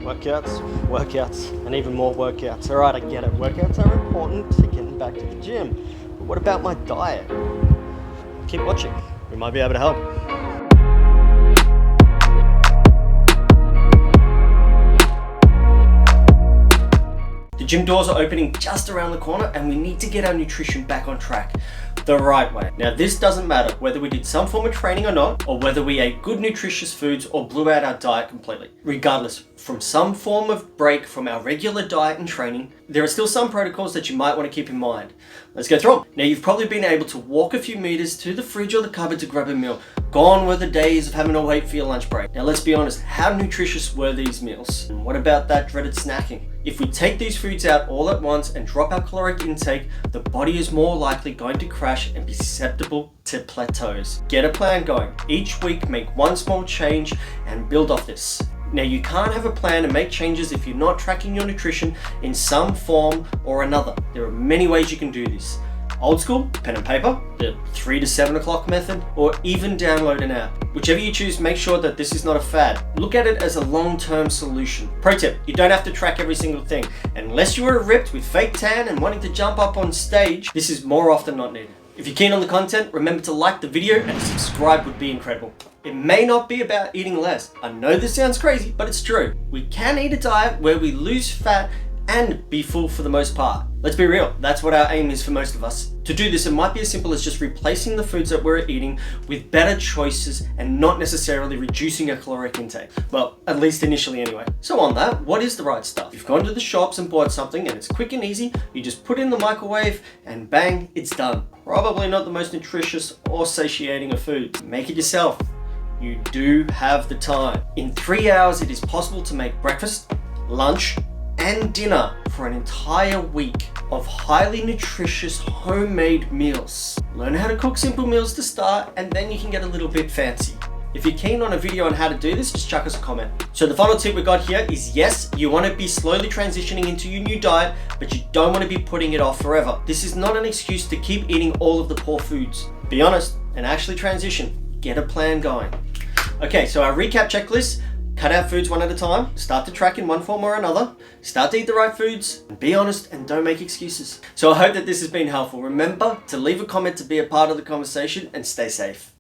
Workouts, workouts, and even more workouts. Alright, I get it. Workouts are important to getting back to the gym. But what about my diet? Keep watching. We might be able to help. The gym doors are opening just around the corner and we need to get our nutrition back on track the right way. Now this doesn't matter whether we did some form of training or not, or whether we ate good nutritious foods or blew out our diet completely. Regardless, from some form of break from our regular diet and training, there are still some protocols that you might want to keep in mind. Let's go through them. Now you've probably been able to walk a few meters to the fridge or the cupboard to grab a meal. Gone were the days of having to wait for your lunch break. Now let's be honest, how nutritious were these meals? And what about that dreaded snacking? If we take these foods out all at once and drop our caloric intake, the body is more likely going to crash and be susceptible to plateaus. Get a plan going. Each week, make one small change and build off this. Now you can't have a plan and make changes if you're not tracking your nutrition in some form or another. There are many ways you can do this. Old school, pen and paper, the 3 to 7 o'clock method, or even download an app. Whichever you choose, make sure that this is not a fad. Look at it as a long-term solution. Pro tip, you don't have to track every single thing. Unless you are ripped with fake tan and wanting to jump up on stage, this is more often not needed. If you're keen on the content, remember to like the video and subscribe would be incredible. It may not be about eating less. I know this sounds crazy, but it's true. We can eat a diet where we lose fat and be full for the most part. Let's be real, that's what our aim is for most of us. To do this, it might be as simple as just replacing the foods that we're eating with better choices and not necessarily reducing our caloric intake. Well, at least initially anyway. So on that, what is the right stuff? You've gone to the shops and bought something and it's quick and easy, you just put it in the microwave and bang, it's done. Probably not the most nutritious or satiating of foods. Make it yourself. You do have the time. In 3 hours, it is possible to make breakfast, lunch, and dinner for an entire week of highly nutritious homemade meals. Learn how to cook simple meals to start, and then you can get a little bit fancy. If you're keen on a video on how to do this, just chuck us a comment. So the final tip we got here is yes, you want to be slowly transitioning into your new diet, but you don't want to be putting it off forever. This is not an excuse to keep eating all of the poor foods. Be honest and actually transition. Get a plan going. Okay, so our recap checklist. Cut out foods one at a time, start to track in one form or another, start to eat the right foods, and be honest and don't make excuses. So I hope that this has been helpful. Remember to leave a comment to be a part of the conversation and stay safe.